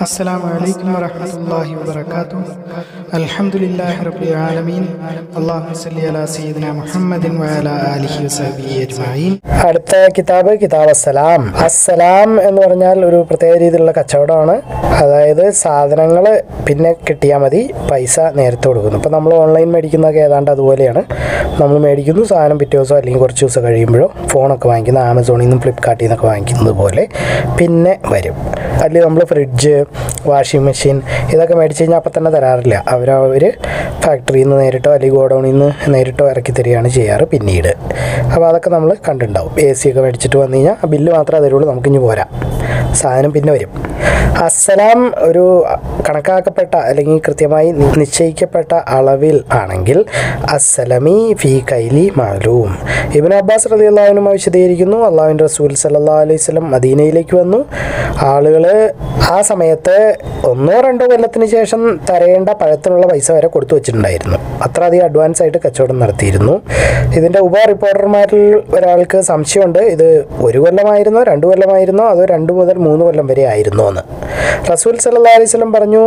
अस्सलामुअलैकुम वरहमतुल्लाहि वबरकातुहू। अल्हम्दुलिल्लाहि रब्बिल आलमीन। अल्लाहुम्मा सल्लि अला सയ്യിദിന മുഹമ്മദിൻ വഅലാ ആലിഹി വസഹ്ബിഹി അജ്മഈൻ. അടുത്ത കിതാബ് അസ്സലാം. അസ്സലാം എന്ന് പറഞ്ഞാൽ ഒരു പ്രത്യേക രീതിയിലുള്ള കച്ചവടമാണ്. അതായത് സാധനങ്ങൾ പിന്നെ കിട്ടിയാൽ മതി, പൈസ നേരത്തെ കൊടുക്കുന്നു. ഇപ്പോൾ നമ്മൾ ഓൺലൈൻ മേടിക്കുന്നതൊക്കെ ഏതാണ്ട് അതുപോലെയാണ്. നമ്മൾ മേടിക്കുന്നു, സാധനം പിറ്റേ ദിവസം അല്ലെങ്കിൽ കുറച്ച് ദിവസം കഴിയുമ്പോഴോ ഫോണൊക്കെ വാങ്ങിക്കുന്ന ആമസോണിൽ നിന്നും ഫ്ലിപ്കാർട്ടിൽ നിന്നൊക്കെ വാങ്ങിക്കുന്നത് പോലെ പിന്നെ വരും. അല്ലെങ്കിൽ നമ്മൾ ഫ്രിഡ്ജ്, വാഷിംഗ് മെഷീൻ ഇതൊക്കെ മേടിച്ച് കഴിഞ്ഞാൽ അപ്പം തന്നെ തരാറില്ല. അവർ ഫാക്ടറിയിൽ നിന്ന് നേരിട്ടോ അല്ലെങ്കിൽ ഗോഡൗണിൽ നിന്ന് നേരിട്ടോ ഇറക്കി തരികയാണ് ചെയ്യാറ് പിന്നീട്. അപ്പോൾ അതൊക്കെ നമ്മൾ കണ്ടിട്ടുണ്ടാവും. AC ഒക്കെ മേടിച്ചിട്ട് വന്നു കഴിഞ്ഞാൽ ആ ബില്ല് മാത്രമേ തരുള്ളൂ, നമുക്കിഞ്ഞ് പോരാ, സാധനം പിന്നെ വരും. അസ്സലാം ഒരു കണക്കാക്കപ്പെട്ട അല്ലെങ്കിൽ കൃത്യമായി നിശ്ചയിക്കപ്പെട്ട അളവിൽ ആണെങ്കിൽ അസ്സലമി ഫീ കൈലി മാലൂം. ഇബ്നു അബ്ബാസ് റളിയല്ലാഹു അൻഹു വിശദീകരിക്കുന്നു, അള്ളാഹുവിൻ്റെ റസൂൽ സല്ലല്ലാഹു അലൈഹി വസല്ലം മദീനയിലേക്ക് വന്നു. ആളുകൾ ആ സമയത്ത് 1-2 കൊല്ലത്തിന് ശേഷം തരേണ്ട പഴത്തിനുള്ള പൈസ വരെ കൊടുത്തു വെച്ചിട്ടുണ്ടായിരുന്നു. അത്ര അധികം അഡ്വാൻസ് ആയിട്ട് കച്ചവടം നടത്തിയിരുന്നു. ഇതിൻ്റെ ഉപ റിപ്പോർട്ടർമാരിൽ ഒരാൾക്ക് സംശയമുണ്ട്, ഇത് 1 കൊല്ലമായിരുന്നോ 2 കൊല്ലമായിരുന്നോ അതോ 2 മുതൽ 3 കൊല്ലം വരെ ആയിരുന്നോ എന്ന്. റസൂൽ സല്ലല്ലാഹു അലൈഹി വസല്ലം പറഞ്ഞു,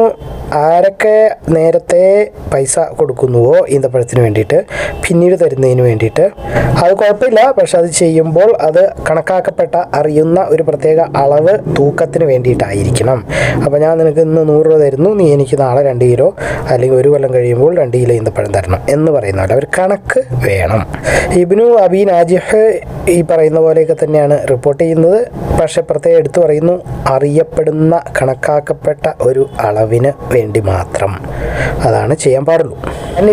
ആരൊക്കെ നേരത്തെ പൈസ കൊടുക്കുന്നുവോ ഈന്തപ്പഴത്തിന് വേണ്ടിയിട്ട് പിന്നീട് തരുന്നതിന് വേണ്ടിയിട്ട് അത് കുഴപ്പമില്ല, പക്ഷെ അത് ചെയ്യുമ്പോൾ അത് കണക്കാക്കപ്പെട്ട അറിയുന്ന ഒരു പ്രത്യേക അളവ് തൂക്കത്തിന് വേണ്ടിയിട്ടായിരിക്കണം. അപ്പോൾ ഞാൻ നിനക്ക് ഇന്ന് 100 രൂപ തരുന്നു, നീ എനിക്ക് നാളെ 2 കിലോ അല്ലെങ്കിൽ 1 കൊല്ലം കഴിയുമ്പോൾ 2 കിലോ ഈന്തപ്പഴം തരണം എന്ന് പറയുന്നവല്ല, ഒരു കണക്ക് വേണം. ഇബ്നു അബി നാജിഹ് ഈ പറയുന്ന പോലെയൊക്കെ തന്നെയാണ് റിപ്പോർട്ട് ചെയ്യുന്നത്. പക്ഷെ പ്രത്യേകം എടുത്തു പറയുന്നു, അറിയപ്പെടുന്ന കണക്കാക്കപ്പെട്ട ഒരു അളവിന് വേണ്ടി മാത്രം അതാണ് ചെയ്യാൻ പാടുള്ളൂ.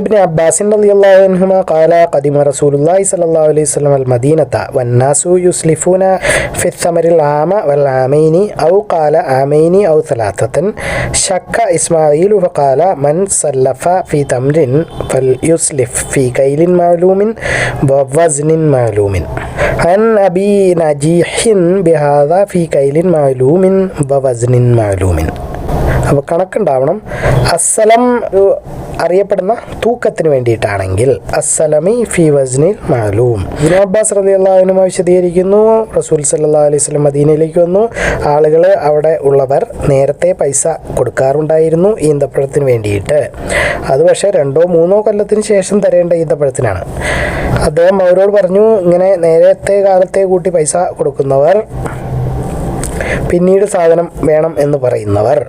ഇബ്നു അബ്ബാസ് റളിയല്ലാഹു അൻഹുമാ ഖാല ഖദിമ റസൂലുള്ളാഹി സ്വല്ലല്ലാഹു അലൈഹി വസല്ലം അൽ മദീനത വന്നാസു യുസ്ലിഫൂന ഫി الثمرിൽ ആമ വൽ ആമൈനി ഔ ഖാല ആമൈനി ഔ ثلاثة ശക്ക ഇസ്മാഈൽ ഫഖാല മൻ സല്ലഫ ഫി തംരിൻ ഫൽയുസ്ലിഫ് ഫി കൈലിൻ മഅലൂമിൻ വവസ്നിൻ മഅലൂമിൻ അൻ അബി നജീഹിൻ ബിഹാദാ ഫി കൈലിൻ മഅലൂമിൻ വവസ്നിൻ മഅലൂമിൻ. അപ്പോൾ കണക്കുണ്ടാവണം. അസ്സലം ഒരു അറിയപ്പെടുന്ന തൂക്കത്തിന് വേണ്ടിയിട്ടാണെങ്കിൽ അസ്സലമി ഫി വസ്നിൽ മഅലൂം. ഇബ്നു അബ്ബാസ് റളിയല്ലാഹു അൻഹു വിശദീകരിക്കുന്നു, റസൂൽ സല്ലല്ലാഹു അലൈഹി വസല്ലം മദീനയിലേക്ക് വന്നു. ആളുകൾ അവിടെ ഉള്ളവർ നേരത്തെ പൈസ കൊടുക്കാറുണ്ടായിരുന്നു ഈന്തപ്പഴത്തിന് വേണ്ടിയിട്ട്. അത് പക്ഷേ 2-3 കൊല്ലത്തിന് ശേഷം തരേണ്ട ഈന്തപ്പഴത്തിനാണ്. അദ്ദേഹം അവരോട് പറഞ്ഞു, ഇങ്ങനെ നേരത്തെ കാലത്തെ കൂട്ടി പൈസ കൊടുക്കുന്നവർ പിന്നീട് സാധനം വേണം എന്ന് പറയുന്നവർ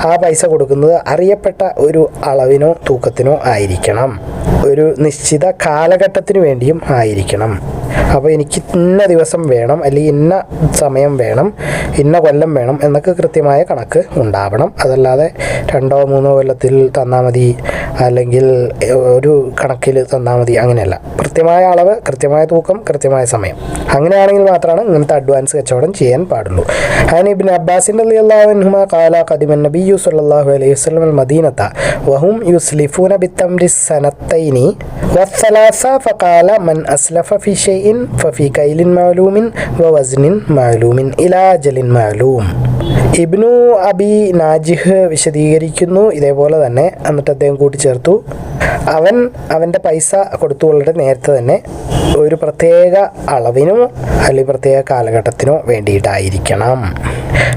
ആ പൈസ കൊടുക്കുന്നത് അറിയപ്പെട്ട ഒരു അളവിനോ തൂക്കത്തിനോ ആയിരിക്കണം, ഒരു നിശ്ചിത കാലഘട്ടത്തിന് വേണ്ടിയും ആയിരിക്കണം. അപ്പോൾ എനിക്ക് ഇന്ന ദിവസം വേണം, അല്ലെങ്കിൽ ഇന്ന സമയം വേണം, ഇന്ന കൊല്ലം വേണം എന്നൊക്കെ കൃത്യമായ കണക്ക് ഉണ്ടാവണം. അതല്ലാതെ 2-3 കൊല്ലത്തിൽ തന്നാൽ മതി, അല്ലെങ്കിൽ ഒരു കണക്കിൽ തന്നാൽ മതി, അങ്ങനെയല്ല. കൃത്യമായ അളവ്, കൃത്യമായ തൂക്കം, കൃത്യമായ സമയം. അങ്ങനെയാണെങ്കിൽ മാത്രമാണ് ഇങ്ങനത്തെ അഡ്വാൻസ് കച്ചവടം ചെയ്യാൻ പാടുള്ളൂ. അങ്ങനെ ഇബ്നു അബ്ബാസ് റളിയല്ലാഹു അൻഹുമാ ഖാല ഖദിമൻ നബിയ്യു സ്വല്ലല്ലാഹു അലൈഹി വസല്ലം അൽ മദീനത വഹും യുസ്ലിഫൂന ബിത്തംരി സനത്തൈനി വസ്സലാസ ഫഖാല മൻ അസ്ലഫ ഫി ഷൈഇൻ ഫഫി കൈലിൻ മഅലൂമിൻ വവസ്നിൻ മഅലൂമിൻ ഇലാ അജലിൻ മഅലൂം. ഇബ്നു അബി നാജിഹ് വിശദീകരിക്കുന്നു ഇതേപോലെ തന്നെ. എന്നിട്ട് അദ്ദേഹം കൂട്ടിച്ചേർത്തു, അവൻ്റെ പൈസ കൊടുത്തുകൊള്ളട്ടെ നേരത്തെ തന്നെ ഒരു പ്രത്യേക അളവിനോ അല്ലെങ്കിൽ പ്രത്യേക കാലഘട്ടത്തിനോ വേണ്ടിയിട്ടായിരിക്കണം.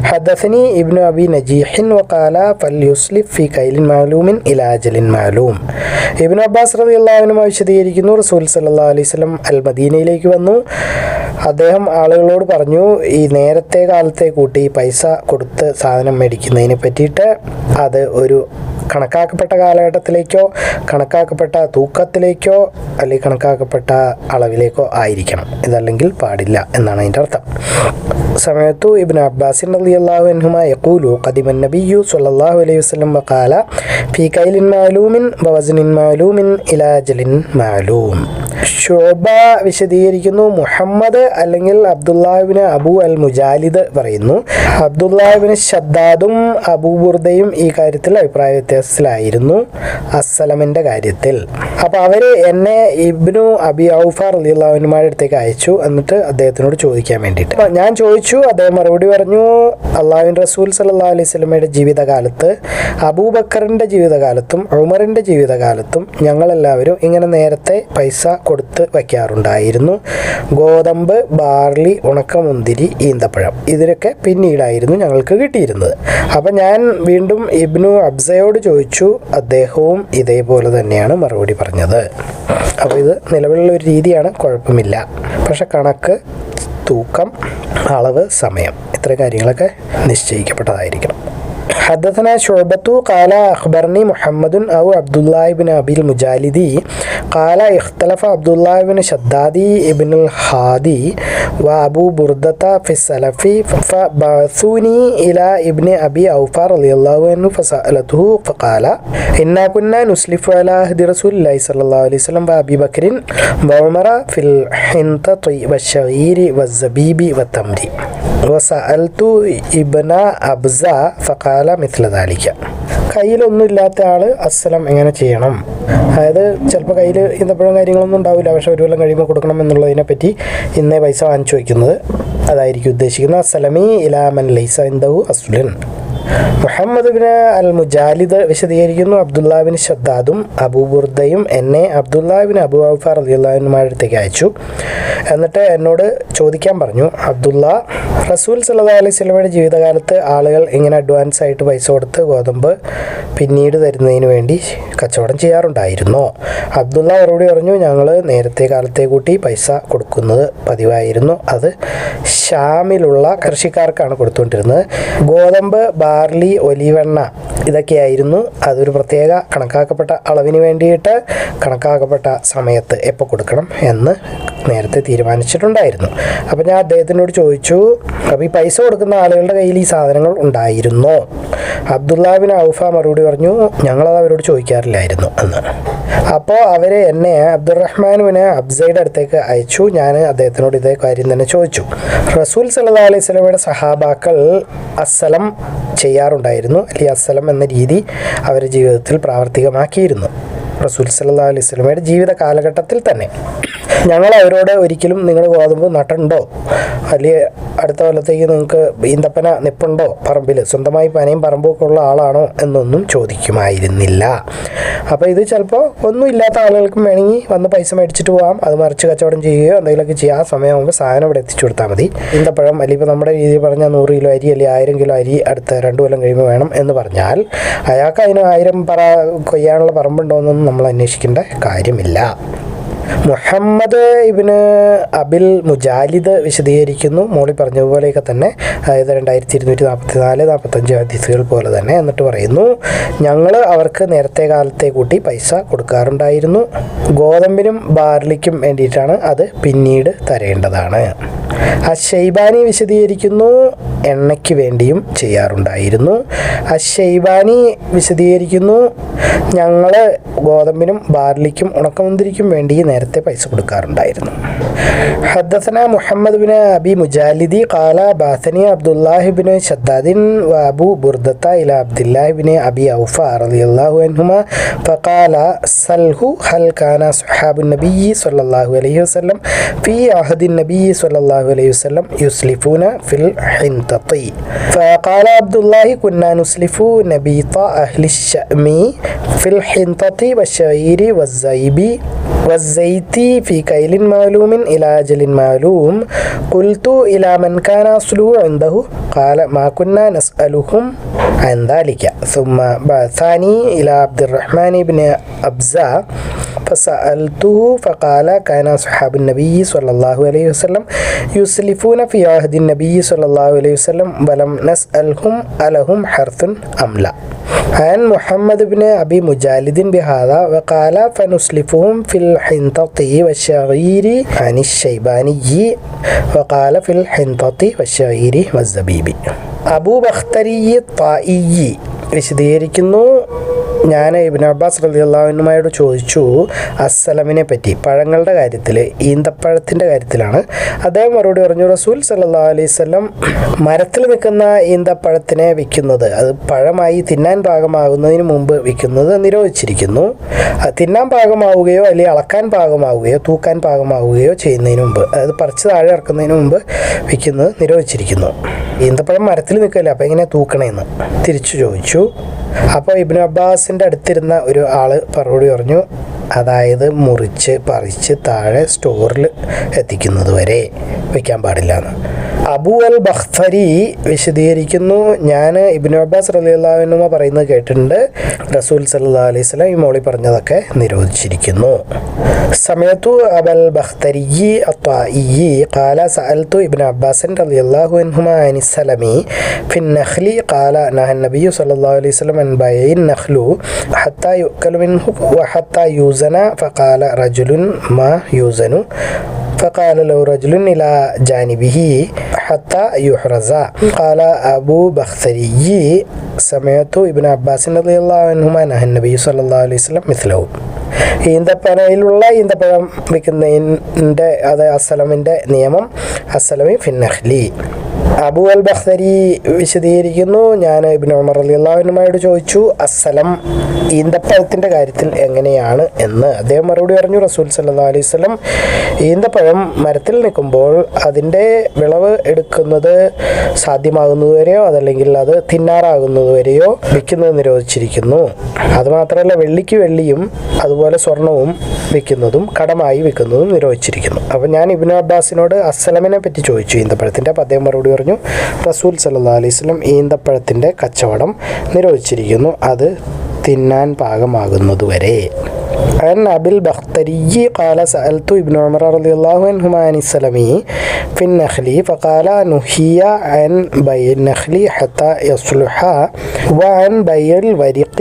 ഹദസനി ഇബ്നു അബി നജീഹിൻ വഖാല ഫൽയുസ്ലിഫ് ഫി കൈലിൻ മഅലൂമിൻ ഇലാ അജലിൻ മഅലൂം. ഇബ്നു അബ്ബാസ് റളിയല്ലാഹു അൻഹു വിശദീകരിക്കുന്നു, റസൂൽ സല്ലല്ലാഹു അലൈഹി വസല്ലം അൽ മദീനയിലേക്ക് വന്നു. അദ്ദേഹം ആളുകളോട് പറഞ്ഞു, ഈ നേരത്തെ കാലത്തെ കൂട്ടി പൈസ കൊടുത്ത് സാധനം മേടിക്കുന്നതിനെ പറ്റിയിട്ട് അത് ഒരു കണക്കാക്കപ്പെട്ട കാലഘട്ടത്തിലേക്കോ കണക്കാക്കപ്പെട്ട തൂക്കത്തിലേക്കോ അല്ലെങ്കിൽ കണക്കാക്കപ്പെട്ട അളവിലേക്കോ ആയിരിക്കണം, ഇതല്ലെങ്കിൽ പാടില്ല എന്നാണ് അതിൻ്റെ അർത്ഥം. സമയത്തു ഇബ്നു അബ്ബാസ് റളിയല്ലാഹു അൻഹുമാ യഖൂലു ഖദിമൻ നബിയ്യു സ്വല്ലല്ലാഹു അലൈഹി വസല്ലം വഖാല ഫീ കൈലിൻ മഅലൂമിൻ വവസ്നിൻ മഅലൂമിൻ ഇലാ അജലിൻ മഅലൂം. ശുഅബ വിശദീകരിക്കുന്നു, മുഹമ്മദ് അല്ലെങ്കിൽ അബ്ദുല്ലാഹിബ്നു അബു അൽ മുജാലിദ് പറയുന്നു, അബ്ദുല്ലാഹിബ്നു ഷദ്ദാദും അബൂ ബുർദയും ഈ കാര്യത്തിൽ അഭിപ്രായ വ്യത്യാസം പ്രയാസത്തിലായിരുന്നു അസ്സലമിൻ്റെ കാര്യത്തിൽ. അപ്പോൾ അവർ എന്നെ ഇബ്നു അബി ഔഫ റളിയല്ലാഹു അൻഹുവിൻ്റെ അടുത്തേക്ക് അയച്ചു, എന്നിട്ട് അദ്ദേഹത്തിനോട് ചോദിക്കാൻ വേണ്ടിയിട്ട്. ഞാൻ ചോദിച്ചു, അദ്ദേഹം മറുപടി പറഞ്ഞു, അള്ളാഹുവിൻ്റെ റസൂൽ സല്ലല്ലാഹു അലൈഹി വസല്ലമയുടെ ജീവിതകാലത്ത്, അബൂബക്കറിൻ്റെ ജീവിതകാലത്തും ഉമറിൻ്റെ ജീവിതകാലത്തും ഞങ്ങളെല്ലാവരും ഇങ്ങനെ നേരത്തെ പൈസ കൊടുത്ത് വയ്ക്കാറുണ്ടായിരുന്നു. ഗോതമ്പ്, ബാർലി, ഉണക്കമുന്തിരി, ഈന്തപ്പഴം ഇതിനൊക്കെ പിന്നീടായിരുന്നു ഞങ്ങൾക്ക് കിട്ടിയിരുന്നത്. അപ്പം ഞാൻ വീണ്ടും ഇബ്നു അബ്സയോട് ചോദിച്ചു, അദ്ദേഹവും ഇതേപോലെ തന്നെയാണ് മറുപടി പറഞ്ഞത്. അപ്പോൾ ഇത് നിലവിലുള്ള ഒരു രീതിയാണ്, കുഴപ്പമില്ല. പക്ഷെ കണക്ക്, തൂക്കം, അളവ്, സമയം ഇത്ര കാര്യങ്ങളൊക്കെ നിശ്ചയിക്കപ്പെട്ടതായിരിക്കണം. حدثنا شعبة قال أخبرني محمد أو عبد الله بن أبي المجالدي قال اختلف عبد الله بن شدادي ابن الحادي وأبو بردة في السلف فبعثوني إلى ابن أبي أوفى رضي الله عنه فسألته فقال إنا كنا نسلف على عهد رسول الله صلى الله عليه وسلم وأبي بكر وعمر في الحنطة والشعير والزبيب والتمر وسألت ابن أبزة فقال مثل ذلك. കയ്യിലൊന്നും ഇല്ലാത്ത ആൾ അസ്സലം എങ്ങനെ ചെയ്യണം? അതായത് ചിലപ്പോൾ കയ്യിൽ ഈന്തപ്പഴം കാര്യങ്ങളൊന്നും ഉണ്ടാവില്ല, പക്ഷേ ഒരു കൊല്ലം കഴിയുമ്പോൾ കൊടുക്കണം എന്നുള്ളതിനെപ്പറ്റി ഇന്നേ പൈസ വാങ്ങിച്ചു വയ്ക്കുന്നത് അതായിരിക്കും ഉദ്ദേശിക്കുന്നത്. അസ്സലമി ഇലാ മൻ ലൈസ ഇൻദഹു അസ്ലുൻ. മുഹമ്മദ് ബിൻ അൽ മുജാലിദ് വിശദീകരിക്കുന്നു, അബ്ദുല്ലാ ബിൻ ഷദ്ദാദും അബൂബുർദയും എന്നെ അബ്ദുല്ലാ ബിൻ അബൂ ഔഫ റളിയല്ലാഹു അൻഹുവിൻ്റെ അടുത്തേക്ക് അയച്ചു. എന്നിട്ട് എന്നോട് ചോദിക്കാൻ പറഞ്ഞു, അബ്ദുല്ല, റസൂൽ സല്ലല്ലാഹു അലൈഹി വസല്ലമയുടെ ജീവിതകാലത്ത് ആളുകൾ ഇങ്ങനെ അഡ്വാൻസ് ആയിട്ട് പൈസ കൊടുത്ത് ഗോതമ്പ് പിന്നീട് തരുന്നതിന് വേണ്ടി കച്ചവടം ചെയ്യാറുണ്ടായിരുന്നോ? അബ്ദുല്ല മറുപടി പറഞ്ഞു, ഞങ്ങൾ നേരത്തെ കാലത്തെ കൂട്ടി പൈസ കൊടുക്കുന്നത് പതിവായിരുന്നു. അത് ഷാമിലുള്ള കൃഷിക്കാർക്കാണ് കൊടുത്തുകൊണ്ടിരുന്നത്. ഗോതമ്പ്, ബാർലി, ഒലിവെണ്ണ ഇതൊക്കെയായിരുന്നു. അതൊരു പ്രത്യേക കണക്കാക്കപ്പെട്ട അളവിന് വേണ്ടിയിട്ട് കണക്കാക്കപ്പെട്ട സമയത്ത് എപ്പോൾ കൊടുക്കണം എന്ന് നേരത്തെ തീരുമാനിച്ചിട്ടുണ്ടായിരുന്നു. അപ്പോൾ ഞാൻ അദ്ദേഹത്തിനോട് ചോദിച്ചു, അപ്പോൾ ഈ പൈസ കൊടുക്കുന്ന ആളുകളുടെ കയ്യിൽ ഈ സാധനങ്ങൾ ഉണ്ടായിരുന്നോ? അബ്ദുല്ലാ ബിൻ ഔഫ മറുപടി പറഞ്ഞു, ഞങ്ങളത് അവരോട് ചോദിക്കാറില്ലായിരുന്നു എന്ന്. അപ്പോൾ അവർ എന്നെ അബ്ദുറഹ്മാൻ ബിൻ അബ്സയുടെ അടുത്തേക്ക് അയച്ചു. ഞാൻ അദ്ദേഹത്തിനോട് ഇതേ കാര്യം തന്നെ ചോദിച്ചു. റസൂൽ സല്ലല്ലാഹു അലൈഹി വസല്ലമയുടെ സഹാബാക്കൾ അസ്സലം ചെയ്യാറുണ്ടായിരുന്നു, അല്ലെങ്കിൽ അസ്സലം എന്ന രീതി അവരുടെ ജീവിതത്തിൽ പ്രാവർത്തികമാക്കിയിരുന്നു റസൂൽ സല്ലല്ലാഹു അലൈഹി വസല്ലമയുടെ ജീവിത കാലഘട്ടത്തിൽ തന്നെ. ഞങ്ങൾ അവരോട് ഒരിക്കലും നിങ്ങൾ ഗോതമ്പ് നട്ടുണ്ടോ, അല്ലെങ്കിൽ അടുത്ത കൊല്ലത്തേക്ക് നിങ്ങൾക്ക് ഈന്തപ്പന നിപ്പുണ്ടോ പറമ്പിൽ, സ്വന്തമായി പനയും പറമ്പൊക്കെ ഉള്ള ആളാണോ എന്നൊന്നും ചോദിക്കുമായിരുന്നില്ല. അപ്പോൾ ഇത് ചിലപ്പോൾ ഒന്നും ഇല്ലാത്ത ആളുകൾക്കും വേണമെങ്കിൽ വന്ന് പൈസ മേടിച്ചിട്ട് പോകാം, അത് മറിച്ച് കച്ചവടം ചെയ്യുകയോ എന്തെങ്കിലുമൊക്കെ ചെയ്യുക. ആ സമയമാകുമ്പോൾ സാധനം ഇവിടെ എത്തിച്ചു കൊടുത്താൽ മതി. ഈന്തപ്പഴം അല്ലെങ്കിൽ ഇപ്പോൾ നമ്മുടെ രീതിയിൽ പറഞ്ഞാൽ 100 കിലോ അരി അല്ലെങ്കിൽ 1000 കിലോ അരി അടുത്ത 2 കൊല്ലം കഴിയുമ്പോൾ വേണം എന്ന് പറഞ്ഞാൽ അയാൾക്ക് അതിന് 1000 കൊയ്യാനുള്ള പറമ്പുണ്ടോ എന്നൊന്നും നമ്മൾ അന്വേഷിക്കേണ്ട കാര്യമില്ല. മുഹമ്മദ് ഇബ്നു അബിൽ മുജാലിദ് വിശദീകരിക്കുന്നു, മോളി പറഞ്ഞതുപോലെയൊക്കെ തന്നെ, അതായത് 2244-45 ഹദീസുകൾ പോലെ തന്നെ. എന്നിട്ട് പറയുന്നു, ഞങ്ങൾ അവർക്ക് നേരത്തെ കാലത്തെ കൂട്ടി പൈസ കൊടുക്കാറുണ്ടായിരുന്നു. ഗോതമ്പിനും ബാർലിക്കും വേണ്ടിയിട്ടാണ്, അത് പിന്നീട് തരേണ്ടതാണ്. അശ്ശൈബാനി വിശദീകരിക്കുന്നു, എണ്ണയ്ക്ക് വേണ്ടിയും ചെയ്യാറുണ്ടായിരുന്നു. അശ്ശൈബാനി വിശദീകരിക്കുന്നു, ഞങ്ങൾ ഗോതമ്പിനും ബാർലിക്കും ഉണക്കമുന്തിരിക്കും വേണ്ടി നേരത്തെ പൈസ കൊടുക്കാറുണ്ടായിരുന്നു. ഹദ്ദസന മുഹമ്മദ് ബിൻ അബി മുജാലിദി ഖാല ബഅസനി അബ്ദുല്ലാഹി ബിൻ ശദ്ദാദിൻ വഅബൂ ബുർദത ഇലാ അബ്ദുല്ലാഹി ബിൻ അബി ഔഫ റളിയല്ലാഹു അൻഹുമാ ഫഖാല സൽഹു ഹൽ കാന സ്വഹാബുൻ നബിയ്യി സ്വല്ലല്ലാഹു അലൈഹി വസല്ലം ഫീ അഹദിൻ നബിയ്യി സ്വല്ലല്ലാഹു അലൈഹി വസല്ലം യുസ്ലിഫൂന ഫിൽ ഹിൻതതി ഫഖാല അബ്ദുല്ലാഹി കുന്നാ നുസ്ലിഫു നബീത അഹ്ലി ശഅമി ഫിൽ ഹിൻതതി വശഈരി വസ്സൈബി والزيت في كيل معلوم إلى أجل معلوم. قلت إلى من كان أصله عنده قال ما كنا نسألهم عن ذلك. ثم بعثني إلى عبد الرحمن بن أبزة فسألته فقال كان أصحاب النبي صلى الله عليه وسلم يسلفون في عهد النبي صلى الله عليه وسلم ولم نسألهم ألهم حرث أم لا. عن محمد بن أبي مجالد بهذا وقال فنسلفهم في الحنطة والشعير عن الشيباني وقال في الحنطة والشعير والزبيب. أبو بختري الطائي വിശദീകരിക്കുന്നു, ഞാൻ ഇബ്നു അബ്ബാസ് റളിയല്ലാഹു അൻഹുമായോട് ചോദിച്ചു അസ്സലമിനെ പറ്റി, പഴങ്ങളുടെ കാര്യത്തിൽ, ഈന്തപ്പഴത്തിൻ്റെ കാര്യത്തിലാണ്. അദ്ദേഹം മറുപടി പറഞ്ഞു, റസൂൽ സല്ലല്ലാഹു അലൈഹി വസല്ലം മരത്തിൽ നിൽക്കുന്ന ഈന്തപ്പഴത്തിനെ വിൽക്കുന്നത്, അത് പഴമായി തിന്നാൻ പാകമാകുന്നതിന് മുമ്പ് വിൽക്കുന്നത് നിരോധിച്ചിരിക്കുന്നു. തിന്നാൻ പാകമാവുകയോ അല്ലെങ്കിൽ അളക്കാൻ പാകമാവുകയോ തൂക്കാൻ പാകമാവുകയോ ചെയ്യുന്നതിന് മുമ്പ്, അതായത് പറിച്ച് താഴെ ഇറക്കുന്നതിന് മുമ്പ് വിൽക്കുന്നത് നിരോധിച്ചിരിക്കുന്നു. ഈന്തപ്പഴം മരത്തിൽ നിൽക്കില്ല, അപ്പോൾ എങ്ങനെ തൂക്കണേന്ന് തിരിച്ചു ചോദിച്ചു. അപ്പോൾ ഇബ്നു അബ്ബാസിൻ്റെ അടുത്തിരുന്ന ഒരു ആൾ മറുപടി പറഞ്ഞു, അതായത് മുറിച്ച് പറിച്ച് താഴെ സ്റ്റോറിൽ എത്തിക്കുന്നത് വരെ വയ്ക്കാൻ പാടില്ല എന്ന്. അബൂ അൽ ബഖ്തരി വിശദീകരിക്കുന്നു, ഞാൻ ഇബ്നു അബ്ബാസ് റളിയല്ലാഹു അൻഹു പറയുന്നത് കേട്ടിട്ടുണ്ട്, റസൂൽ സല്ലല്ലാഹു അലൈഹി വസല്ലം ഈ മോളി പറഞ്ഞതൊക്കെ നിരോധിച്ചിരിക്കുന്നു. സമയത്തു അബൽ ബഖ്തരി അത്വാഇ ഖാല സഅൽതു ഇബ്നു അബ്ബാസ് റളിയല്ലാഹു അൻഹുമാ അനിസ്സലമി ഫിൻ നഖ്ലി ഖാല നഹ നബി സല്ലല്ലാഹു അലൈഹി വസല്ലം അൻ ബൈഇൻ നഖ്ലു ഹത്താ യുക്കൽ മിൻഹു വഹത്താ യൂസന ഫഖാല റജുലുൻ മാ യൂസനു فقال له رجل إلى جانبه حتى يحرز. قال أبو بختري سمعت ابن عباس رضي الله عنهما نهى النبي صلى الله عليه وسلم مثله. ഈന്തപ്പനയിലുള്ള ഈന്തപ്പഴം വിൽക്കുന്നതിൻ്റെ അത് അസ്സലമിൻ്റെ നിയമം അസ്സലമി ഫിന്നഖ്ലി. അബൂ അൽ ബഖ്തരി വിശദീകരിക്കുന്നു, ഞാൻ ഇബ്നു ഉമർ റളിയല്ലാഹു അൻഹുമായോട് ചോദിച്ചു അസ്സലം ഈന്തപ്പഴത്തിൻ്റെ കാര്യത്തിൽ എങ്ങനെയാണ് എന്ന്. അദ്ദേഹം മറുപടി പറഞ്ഞു, റസൂൽ സല്ലല്ലാഹു അലൈഹി വസല്ലം ഈന്തപ്പഴം മരത്തിൽ നിൽക്കുമ്പോൾ അതിൻ്റെ വിളവ് എടുക്കുന്നത് സാധ്യമാകുന്നതുവരെയോ അതല്ലെങ്കിൽ അത് തിന്നാറാകുന്നതുവരെയോ വിൽക്കുന്നത് നിരോധിച്ചിരിക്കുന്നു. അതുമാത്രമല്ല വെള്ളിക്ക് വെള്ളിയും അതുപോലെ സ്വർണവും വിൽക്കുന്നതും കടമായി വിൽക്കുന്നതും നിരോധിച്ചിരിക്കുന്നു. അപ്പോൾ ഞാൻ ഇബ്നു അബ്ബാസിനോട് അസ്സലമിനെ പറ്റി ചോദിച്ചു ഈന്തപ്പഴത്തിൻ്റെ. അപ്പോൾ അദ്ദേഹം മറുപടി പറഞ്ഞു, റസൂൽ സല്ലല്ലാഹു അലൈഹി വസല്ലം ഈന്തപ്പഴത്തിൻ്റെ കച്ചവടം നിരോധിച്ചിരിക്കുന്നു, അത് തിന്നാൻ പാകമാകുന്നതുവരെ. عن أبي البختري قال سألت ابن عمر رضي الله عنهما عن السلم في النخل فقال نهي عن بيع النخل حتى يصلح وعن بيع الورق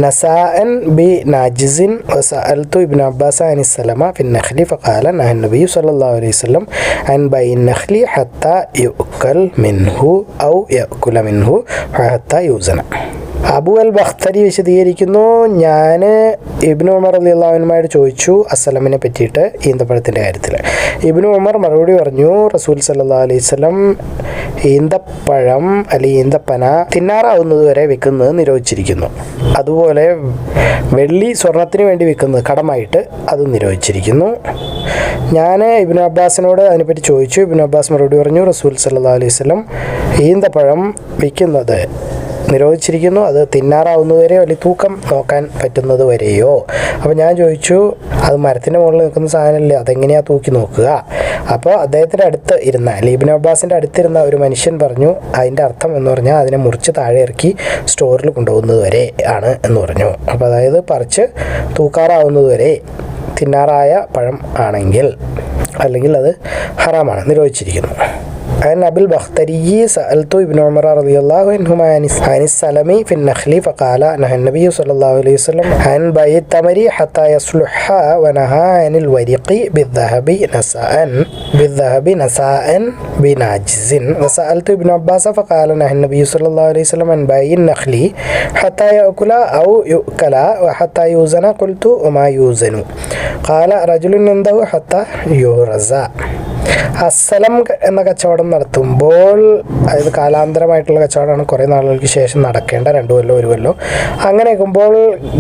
نساء بناجز. وسألت ابن عباس عن السلم في النخل فقال نهى النبي صلى الله عليه وسلم عن بيع النخل حتى يؤكل منه أو يأكل منه حتى يوزن. അബൂ അൽ ബഖ്തരി വിശദീകരിക്കുന്നു, ഞാൻ ഇബ്നു ഉമർ റളിയല്ലാഹു അൻഹുമായോട് ചോദിച്ചു അസ്സലമിനെ പറ്റിയിട്ട് ഈന്തപ്പഴത്തിൻ്റെ കാര്യത്തിൽ. ഇബ്നു ഉമർ മറുപടി പറഞ്ഞു, റസൂൽ സല്ലല്ലാഹു അലൈഹി വസല്ലം ഈന്തപ്പഴം അല്ലെങ്കിൽ ഈന്തപ്പന തിന്നാറാവുന്നത് വരെ വിൽക്കുന്നത് നിരോധിച്ചിരിക്കുന്നു. അതുപോലെ വെള്ളി സ്വർണത്തിന് വേണ്ടി വിൽക്കുന്നത് കടമായിട്ട് അത് നിരോധിച്ചിരിക്കുന്നു. ഞാൻ ഇബ്നു അബ്ബാസിനോട് അതിനെപ്പറ്റി ചോദിച്ചു. ഇബ്നു അബ്ബാസ് മറുപടി പറഞ്ഞു, റസൂൽ സല്ലല്ലാഹു അലൈഹി വസല്ലം ഈന്തപ്പഴം വിൽക്കുന്നത് നിരോധിച്ചിരിക്കുന്നു, അത് തിന്നാറാവുന്നതുവരെയോ അല്ലെങ്കിൽ തൂക്കം നോക്കാൻ പറ്റുന്നത് വരെയോ. അപ്പോൾ ഞാൻ ചോദിച്ചു, അത് മരത്തിൻ്റെ മുകളിൽ നിൽക്കുന്ന സാധനമല്ലേ, അതെങ്ങനെയാണ് തൂക്കി നോക്കുക? അപ്പോൾ അദ്ദേഹത്തിൻ്റെ അടുത്ത് ഇരുന്ന ഇബ്നു അബ്ബാസിൻ്റെ അടുത്തിരുന്ന ഒരു മനുഷ്യൻ പറഞ്ഞു, അതിൻ്റെ അർത്ഥം എന്ന് പറഞ്ഞാൽ അതിനെ മുറിച്ച് താഴെ ഇറക്കി സ്റ്റോറിൽ കൊണ്ടുപോകുന്നത് വരെ ആണ് എന്ന് പറഞ്ഞു. അപ്പോൾ അതായത് പറിച്ച് തൂക്കാറാവുന്നത് വരെ തിന്നാറായ പഴം ആണെങ്കിൽ അല്ലെങ്കിൽ അത് ഹറാമാണ്, നിരോധിച്ചിരിക്കുന്നു. عن أبي البختري سألت ابن عمر رضي الله عنهما عن السلم في النخل فقال نهى النبي صلى الله عليه وسلم عن بيع التمر حتى يصلح ونهى عن الورق بالذهب نساء بناجز. وسألت ابن عباس فقال نهى النبي صلى الله عليه وسلم عن بيع النخل حتى يأكل أو يؤكل وحتى يوزن. قلت وما يوزن؟ قال رجل عنده حتى يهرز. അസ്സലം എന്ന കച്ചവടം നടത്തുമ്പോൾ, അതായത് കാലാന്തരമായിട്ടുള്ള കച്ചവടമാണ്, കുറേ നാളുകൾക്ക് ശേഷം നടക്കേണ്ട, 2 കൊല്ലോ 1 കൊല്ലോ അങ്ങനെ ആകുമ്പോൾ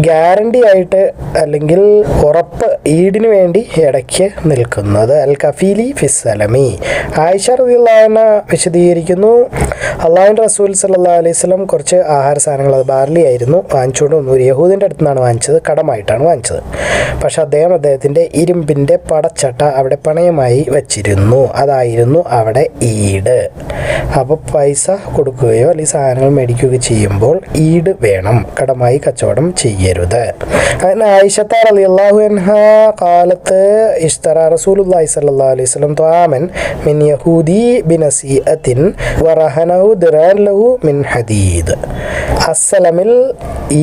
ഗ്യാരണ്ടി ആയിട്ട് അല്ലെങ്കിൽ ഉറപ്പ് ഈടിന് വേണ്ടി ഇടയ്ക്ക് നിൽക്കുന്നത് അൽ കഫീലി ഫിസ്സലമി. ആയിഷ റളിയല്ലാഹു അൻഹ വിശദീകരിക്കുന്നു, അള്ളാഹുവിൻ്റെ റസൂൽ സല്ലല്ലാഹു അലൈഹി വസല്ലം കുറച്ച് ആഹാര സാധനങ്ങൾ, അത് ബാർലി ആയിരുന്നു, വാങ്ങിച്ചുകൊണ്ട് വന്നു. ഒരു യഹൂദിൻ്റെ അടുത്ത് നിന്നാണ് വാങ്ങിച്ചത്, കടമായിട്ടാണ് വാങ്ങിച്ചത്. പക്ഷെ അദ്ദേഹത്തിൻ്റെ ഇരുമ്പിൻ്റെ പടച്ചട്ട അവിടെ പണയമായി വച്ചിരുന്നു, അതായിരുന്നു അവിടെ ഈട്. അപ്പോൾ പൈസ കൊടുക്കുകയോ അല്ലെങ്കിൽ സാധനങ്ങൾ മേടിക്കുകയോ ചെയ്യുമ്പോൾ ഈട് വേണം, കടമായി കച്ചവടം ചെയ്യരുത്. അങ്ങനെ ആയിഷ റളിയല്ലാഹു അൻഹ കാലത്ത് ഇഷ്തറ റസൂലുള്ളാഹി സ്വല്ലല്ലാഹു അലൈഹി വസല്ലം ത്വാമൻ മിൻ യഹൂദി ബിനസീഅത്തിൻ വറഹനഹു ദിറാൻ ലഹു മിൻ ഹദീദ്. അസ്സലമിൽ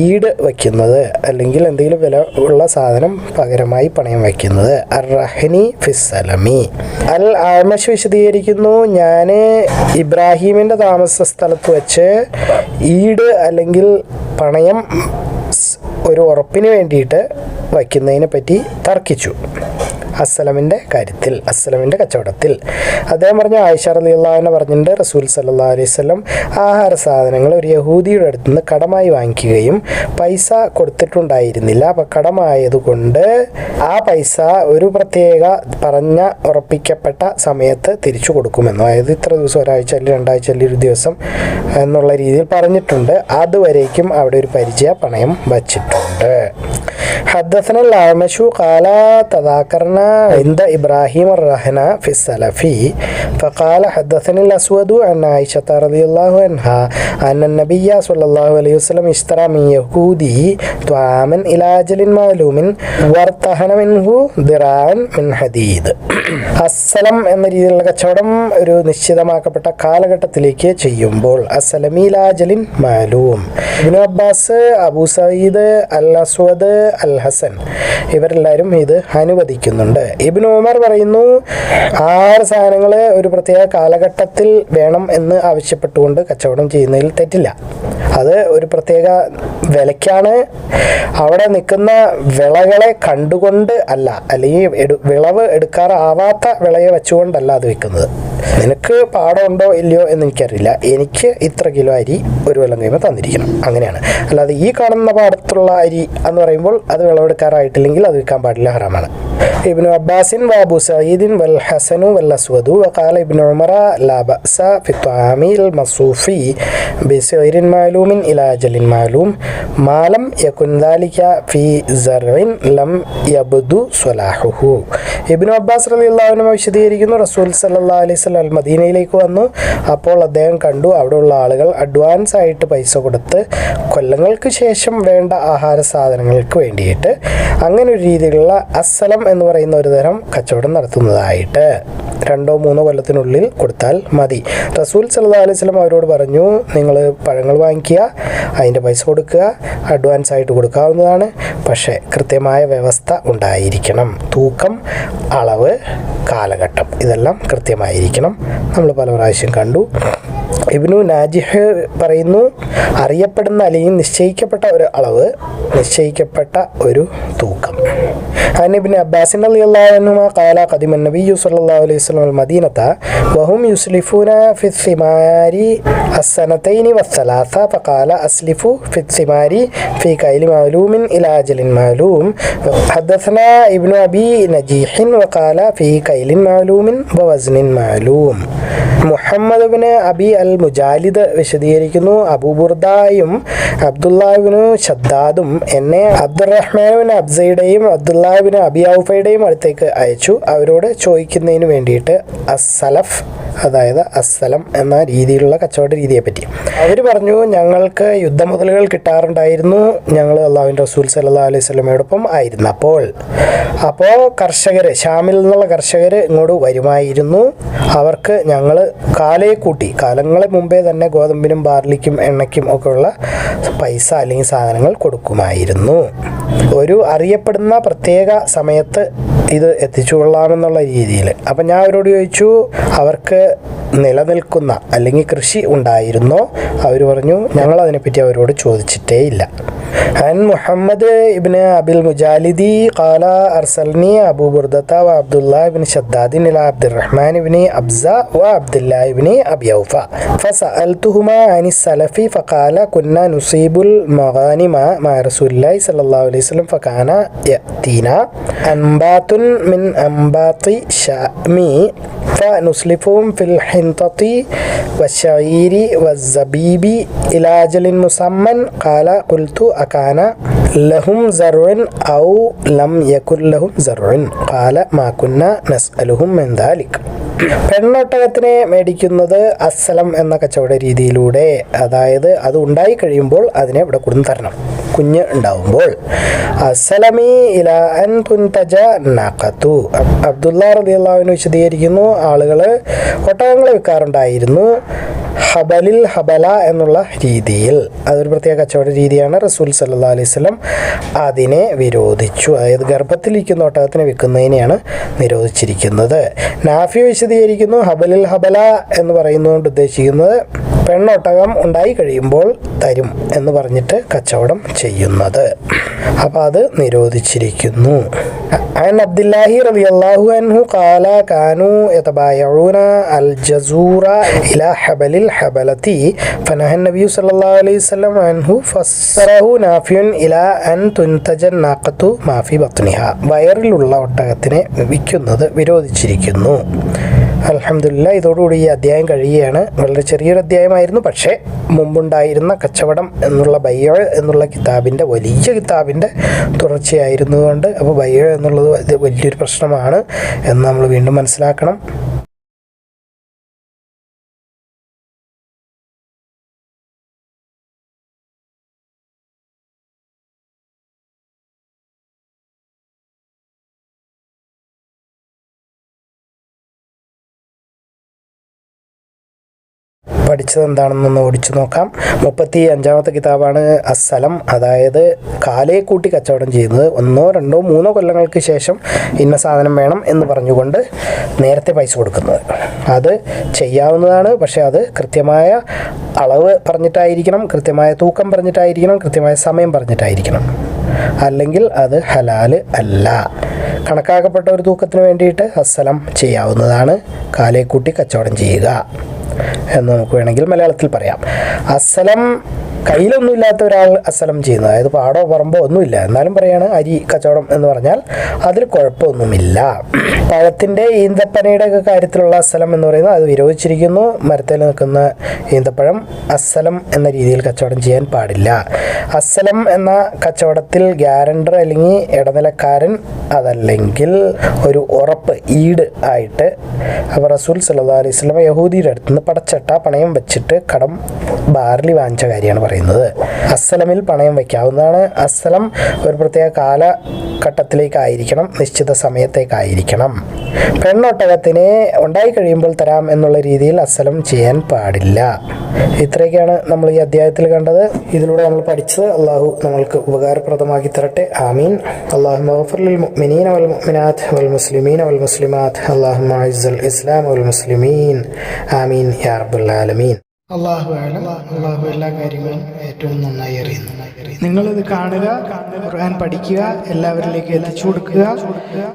ഈട് വയ്ക്കുന്നത് അല്ലെങ്കിൽ എന്തെങ്കിലും വില ഉള്ള സാധനം പകരമായി പണയം വയ്ക്കുന്നത് അർറഹ്നി ഫിസ്സലമി. അൽ ആമശ് വിശദീകരിക്കുന്നു, ഞാൻ ഇബ്രാഹീമിൻ്റെ താമസ സ്ഥലത്ത് വെച്ച് ഈട് അല്ലെങ്കിൽ പണയം ഒരു ഉറപ്പിന് വേണ്ടിയിട്ട് വയ്ക്കുന്നതിനെ പറ്റി തർക്കിച്ചു. അസ്സലമിൻ്റെ കാര്യത്തിൽ, അസ്സലമിൻ്റെ കച്ചവടത്തിൽ അദ്ദേഹം പറഞ്ഞു, ആയിഷ റളിയല്ലാഹു അൻഹ പറഞ്ഞിട്ടുണ്ട്, റസൂൽ സല്ലല്ലാഹു അലൈഹി വസല്ലം ആഹാര സാധനങ്ങൾ ഒരു യഹൂദിയുടെ അടുത്ത് നിന്ന് കടമായി വാങ്ങിക്കുകയും പൈസ കൊടുത്തിട്ടുണ്ടായിരുന്നില്ല. അപ്പം കടമായതുകൊണ്ട് ആ പൈസ ഒരു പ്രത്യേക പറഞ്ഞ ഉറപ്പിക്കപ്പെട്ട സമയത്ത് തിരിച്ചു കൊടുക്കുമെന്നോ, അതായത് ഇത്ര ദിവസം, ഒരാഴ്ച അല്ലെങ്കിൽ 2 ആഴ്ച അല്ലെങ്കിൽ 1 ദിവസം എന്നുള്ള രീതിയിൽ പറഞ്ഞിട്ടുണ്ട്. അതുവരേക്കും അവിടെ ഒരു പരിചയ പണയം വച്ചിട്ടുണ്ട്. حدثنا الأعمش قال تذاكرنا عند إبراهيم الرهنة في السلفي فقال حدثني الأسود عن عائشة رضي الله عنها أن النبي صلى الله عليه وسلم اشترى من يهودي طعاما إلى أجل معلوم وارتهن منه ذراعا من حديد. അസ്സലം എന്ന രീതിയിലുള്ള കച്ചവടം ഒരു നിശ്ചിതമാക്കപ്പെട്ട കാലഘട്ടത്തിലേക്ക് ചെയ്യുമ്പോൾ അസ്സലമീലാജലിൻ മാലൂം. ഇബ്നു അബ്ബാസ്, അബൂ സഈദ്, അൽ അസ്വദ്, അൽ ഹസൻ ഇവരെല്ലാവരും ഇത് അനുവദിക്കുന്നുണ്ട്. ഇബ്നു ഉമർ പറയുന്നു, 6 സാധനങ്ങൾ ഒരു പ്രത്യേക കാലഘട്ടത്തിൽ വേണം എന്ന് ആവശ്യപ്പെട്ടുകൊണ്ട് കച്ചവടം ചെയ്യുന്നതിൽ തെറ്റില്ല. അത് ഒരു പ്രത്യേക വിലയ്ക്കാണ്. അവിടെ നിൽക്കുന്ന വിളകളെ കണ്ടുകൊണ്ട് അല്ല, അല്ലെങ്കിൽ വിളവ് എടുക്കാറാവാത്ത വിളയെ വെച്ചുകൊണ്ടല്ല അത് വിൽക്കുന്നത്. നിനക്ക് പാടമുണ്ടോ ഇല്ലയോ എന്ന് എനിക്കറിയില്ല, എനിക്ക് ഇത്ര കിലോ അരി ഒരു കൊല്ലം കഴിയുമ്പോൾ തന്നിരിക്കണം, അങ്ങനെയാണ്. അല്ലാതെ ഈ കാണുന്ന പാടത്തുള്ള അരി എന്ന് പറയുമ്പോൾ അത് വിളവെടുക്കാറായിട്ടില്ലെങ്കിൽ അത് വിൽക്കാൻ പാടില്ല, ഹറാമാണ്. ഇബ്നു അബ്ബാസിൻ വഅബൂ സഈദിൻ വൽ ഹസനു വൽ അസ്വദു വഖാല ഇബ്നു ഉമറ ലാ ബഅസ ഫി ത്വആമിൽ മസ്ഊഫി ബിസൈരിൻ മാലൂമിൻ ഇലാ അജലിൻ മാലൂം മാലം യകുൻ ദാലിക ഫി സർഇൻ ലം യബ്ദു സ്വലാഹുഹു. ഇബ്നു അബ്ബാസ് റളിയല്ലാഹു അൻഹു വിശദീകരിക്കുന്നു, റസൂൽ സല്ലല്ലാഹു അലൈഹി വസല്ലം മദീനയിലേക്ക് വന്നു. അപ്പോൾ അദ്ദേഹം കണ്ടു അവിടെയുള്ള ആളുകൾ അഡ്വാൻസ് ആയിട്ട് പൈസ കൊടുത്ത് കൊല്ലങ്ങൾക്ക് ശേഷം വേണ്ട ആഹാര സാധനങ്ങൾക്ക് വേണ്ടിയിട്ട് അങ്ങനെ ഒരു രീതിയിലുള്ള അസ്സലം എന്ന് പറയുന്ന ഒരു തരം കച്ചവടം നടത്തുന്നതായിട്ട് 2-3 കൊല്ലത്തിനുള്ളിൽ കൊടുത്താൽ മതി. റസൂൽ സല്ലല്ലാഹു അലൈഹി വസല്ലം അവരോട് പറഞ്ഞു, നിങ്ങൾ പഴങ്ങൾ വാങ്ങിക്കുക, അതിൻ്റെ പൈസ കൊടുക്കുക, അഡ്വാൻസ് ആയിട്ട് കൊടുക്കാവുന്നതാണ്, പക്ഷേ കൃത്യമായ വ്യവസ്ഥ ഉണ്ടായിരിക്കണം. തൂക്കം, അളവ്, കാലഘട്ടം ഇതെല്ലാം കൃത്യമായിരിക്കണം. നമ്മൾ പല പ്രാവശ്യം കണ്ടു. ഇബ്നു നാജിഹ് പറയുന്നു, അറിയപ്പെടുന്ന അല്ലെങ്കിൽ നിശ്ചയിക്കപ്പെട്ട ഒരു അളവ്, നിശ്ചയിക്കപ്പെട്ട ഒരു തൂക്കം. عن ابن عباس رضي الله عنهما قال قدم النبي صلى الله عليه وسلم المدينة وهم يسلفون في الثمار السنتين والثلاثة فقال أسلفوا في الثمار في كيل معلوم إلى أجل معلوم. حدثنا ابن أبي نجيح وقال في كيل معلوم ووزن معلوم. മുഹമ്മദ് ബിൻ അബി അൽ മുജാലിദ് വിശദീകരിക്കുന്നു, അബൂബുർദായും അബ്ദുല്ലാഹിബിനു ഷദ്ദാദും എന്നെ അബ്ദുറഹ്മാൻ അബ്സയുടെയും അബ്ദുല്ലാഹിബിൻ അബി ഔഫയുടെയും അടുത്തേക്ക് അയച്ചു. അവരോട് ചോദിക്കുന്നതിന് വേണ്ടിയിട്ട് അസ്സലഫ്, അതായത് അസ്സലം എന്ന രീതിയിലുള്ള കച്ചവട രീതിയെ പറ്റി. അവർ പറഞ്ഞു, ഞങ്ങൾക്ക് യുദ്ധമുതലുകൾ കിട്ടാറുണ്ടായിരുന്നു, ഞങ്ങൾ അള്ളാഹുവിൻ്റെ റസൂൽ സല്ലല്ലാഹു അലൈഹി വസല്ലമയോടൊപ്പം ആയിരുന്നപ്പോൾ. അപ്പോൾ കർഷകർ, ഷാമിൽ നിന്നുള്ള കർഷകർ ഇങ്ങോട്ട് വരുമായിരുന്നു. അവർക്ക് ഞങ്ങൾ കാലങ്ങളെ മുമ്പേ തന്നെ ഗോതമ്പിനും ബാർലിക്കും എണ്ണയ്ക്കും ഒക്കെയുള്ള പൈസ അല്ലെങ്കിൽ സാധനങ്ങൾ കൊടുക്കുമായിരുന്നു. ഒരു അറിയപ്പെടുന്ന പ്രത്യേക സമയത്ത് ഇത് എത്തിച്ചു കൊള്ളാമെന്നുള്ള രീതിയിൽ. അപ്പം ഞാൻ അവരോട് ചോദിച്ചു, അവർക്ക് നിലനിൽക്കുന്ന അല്ലെങ്കിൽ കൃഷി ഉണ്ടായിരുന്നോ? അവർ പറഞ്ഞു, ഞങ്ങൾ അതിനെപ്പറ്റി അവരോട് ചോദിച്ചിട്ടേ ഇല്ല. عن محمد ابن أبي المجالدي قال أرسلني أبو بردة وعبد الله بن شداد إلى عبد الرحمن بن أبزة وعبد الله بن أبي أوفى فسألتهما عن السلف فقال كنا نصيب المغانم مع رسول الله صلى الله عليه وسلم فكان يأتينا أنبات من أنباط الشام فنسلفهم في الحنطة والشعير والزبيب إلى أجل مسمى قال قلت أكان لهم زرع أو لم يكن لهم زرع قال ما كنا نسألهم من ذلك. പെണ്ണൊട്ടകത്തിനെ മേടിക്കുന്നത് അസ്സലം എന്ന കച്ചവട രീതിയിലൂടെ, അതായത് അത് ഉണ്ടായി കഴിയുമ്പോൾ അതിനെ ഇവിടെ കൊടുന്ന് തരണം. കുഞ്ഞ് ഉണ്ടാവുമ്പോൾ അസ്സലമി ഇലാ അൻ തുൻതജ നഖതു. അബ്ദുല്ലാ റളിയല്ലാഹു അൻഹു വിശദീകരിക്കുന്നു, ആളുകൾ ഒട്ടകങ്ങളെ വിൽക്കാറുണ്ടായിരുന്നു ഹബലിൽ ഹബല എന്നുള്ള രീതിയിൽ. അതൊരു പ്രത്യേക കച്ചവട രീതിയാണ്. റസൂൽ സല്ലല്ലാഹു അലൈഹി വസല്ലം അതിനെ വിരോധിച്ചു. അതായത് ഗർഭത്തിലിരിക്കുന്ന ഒട്ടകത്തിനെ വിൽക്കുന്നതിനെയാണ് നിരോധിച്ചിരിക്കുന്നത്. നാഫി വിശദീകരിക്കുന്നു, ഹബലിൽ ഹബല എന്ന് പറയുന്നതുകൊണ്ട് ഉദ്ദേശിക്കുന്നത് പെണ്ണൊട്ടകം ഉണ്ടായി കഴിയുമ്പോൾ തരും എന്ന് പറഞ്ഞിട്ട് കച്ചവടം ചെയ്യുന്നത്. അപ്പം അത് നിരോധിച്ചിരിക്കുന്നു. عن عبد الله رضي الله عنه قال كانوا يتبايعون الجزور إلى حبل الحبلة فنهى النبي صلى الله عليه وسلم عنه فسره نافع إلى أن تنتج الناقة ما في بطنها. വയറിലുള്ള ഒട്ടകത്തിനെ വിൽക്കുന്നത് വിരോധിച്ചിരിക്കുന്നു. അൽഹംദുലില്ലാഹ്, ഇതോടുകൂടി ഈ അധ്യായം കഴിയുകയാണ്. വളരെ ചെറിയൊരു അധ്യായമായിരുന്നു, പക്ഷേ മുമ്പുണ്ടായിരുന്ന കച്ചവടം എന്നുള്ള ബൈഅ എന്നുള്ള കിതാബിൻ്റെ വലിയ കിതാബിൻ്റെ തുടർച്ചയായിരുന്നുകൊണ്ട് അപ്പോൾ ബൈഅ എന്നുള്ളത് വലിയൊരു പ്രശ്നമാണ് എന്ന് നമ്മൾ വീണ്ടും മനസ്സിലാക്കണം. പഠിച്ചത് എന്താണെന്നൊന്ന് ഓടിച്ചു നോക്കാം. 35-ാമത്തെ കിതാബാണ് അസ്സലം, അതായത് കാലയെ കൂട്ടി കച്ചവടം ചെയ്യുന്നത്. 1, 2, 3 കൊല്ലങ്ങൾക്ക് ശേഷം ഇന്ന സാധനം വേണം എന്ന് പറഞ്ഞുകൊണ്ട് നേരത്തെ പൈസ കൊടുക്കുന്നത്. അത് ചെയ്യാവുന്നതാണ്, പക്ഷേ അത് കൃത്യമായ അളവ് പറഞ്ഞിട്ടായിരിക്കണം, കൃത്യമായ തൂക്കം പറഞ്ഞിട്ടായിരിക്കണം, കൃത്യമായ സമയം പറഞ്ഞിട്ടായിരിക്കണം. അല്ലെങ്കിൽ അത് ഹലാല് അല്ല. കണക്കാക്കപ്പെട്ട ഒരു തൂക്കത്തിന് വേണ്ടിയിട്ട് അസ്സലം ചെയ്യാവുന്നതാണ്. കാലയെ കൂട്ടി കച്ചവടം ചെയ്യുക എന്ന് നമുക്ക് വേണമെങ്കിൽ മലയാളത്തിൽ പറയാം. അസ്സലം കയ്യിലൊന്നുമില്ലാത്ത ഒരാൾ അസ്സലം ചെയ്യുന്നത്, അതായത് പാടോ പറമ്പോ ഒന്നുമില്ല, എന്നാലും പറയാണ് അരി കച്ചവടം എന്ന് പറഞ്ഞാൽ അതിൽ കുഴപ്പമൊന്നുമില്ല. പഴത്തിൻ്റെ ഈന്തപ്പനയുടെ ഒക്കെ കാര്യത്തിലുള്ള അസ്സലം എന്ന് പറയുന്നത് അത് വിരോധിച്ചിരിക്കുന്നു. മരത്തിൽ നിൽക്കുന്ന ഈന്തപ്പഴം അസ്സലം എന്ന രീതിയിൽ കച്ചവടം ചെയ്യാൻ പാടില്ല. അസ്സലം എന്ന കച്ചവടത്തിൽ ഗ്യാരണ്ടർ അല്ലെങ്കിൽ ഇടനിലക്കാരൻ, അതല്ലെങ്കിൽ ഒരു ഉറപ്പ് ഈട് ആയിട്ട്, അപ്പോൾ റസൂൽ സല്ലല്ലാഹു അലൈഹി വസല്ലം യഹൂദിയുടെ അടുത്ത് നിന്ന് പടച്ചട്ട പണയം വെച്ചിട്ട് കടം ബാർലി വാങ്ങിച്ച കാര്യമാണ് പറയുന്നത്. അസ്സലമിൽ പണയം വയ്ക്കാവുന്നതാണ്. അസ്സലം ഒരു പ്രത്യേക കാലഘട്ടത്തിലേക്കായിരിക്കണം, നിശ്ചിത സമയത്തേക്കായിരിക്കണം. പെണ്ണൊട്ടകത്തിനെ ഉണ്ടായി കഴിയുമ്പോൾ തരാം എന്നുള്ള രീതിയിൽ അസ്സലം ചെയ്യാൻ പാടില്ല. ഇത്രയൊക്കെയാണ് നമ്മൾ ഈ അധ്യായത്തിൽ കണ്ടത്. ഇതിലൂടെ നമ്മൾ പഠിച്ചത് അള്ളാഹു നമ്മൾക്ക് ഉപകാരപ്രദമാക്കി തരട്ടെ. ആമീൻ. അല്ലാഹുമ്മ ഗഫിർ ലിൽ മുഅ്മിനീന വൽ മുഅ്മിനാത്ത് വൽ മുസ്ലിമീന വൽ മുസ്ലിമാത്ത്. അല്ലാഹുമ്മ അഇസ്സൽ ഇസ്ലാം വൽ മുസ്ലിമീൻ. ആമീൻ യാ റബ്ബൽ ആലമീൻ. അള്ളാഹു ആലം. അള്ളാഹു എല്ലാ കാര്യങ്ങളും ഏറ്റവും നന്നായി അറിയുന്നു. നിങ്ങളിത് കാണുക, ഖുർആൻ പഠിക്കുക, എല്ലാവരിലേക്ക് എത്തിച്ചു കൊടുക്കുക.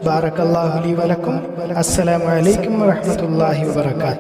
ബാറക്കല്ലാഹു ലി വലക്കും. അസ്സലാമു അലൈക്കും വറഹ്മത്തുള്ളാഹി വബറകാതുഹു.